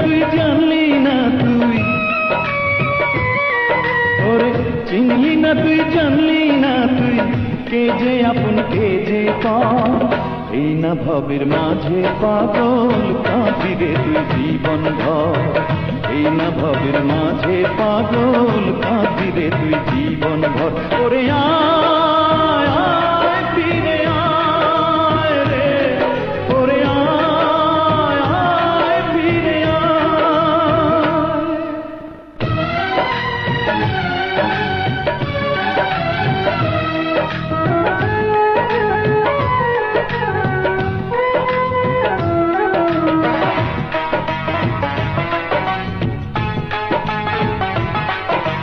তুই জানলি না তুই, ওরে চিনলি না তুই জানলি না তুই, কে যে আপন কে যে পর, এই না ভবের মাঝে পাগল কাঁদি রে তুই জীবন ভর, এই না ভবের মাঝে পাগল কাঁদি রে তুই জীবন ভর। ওরে আয় আয় ফিরে আয় রে, ওরে আয় আয় ফিরে আয়।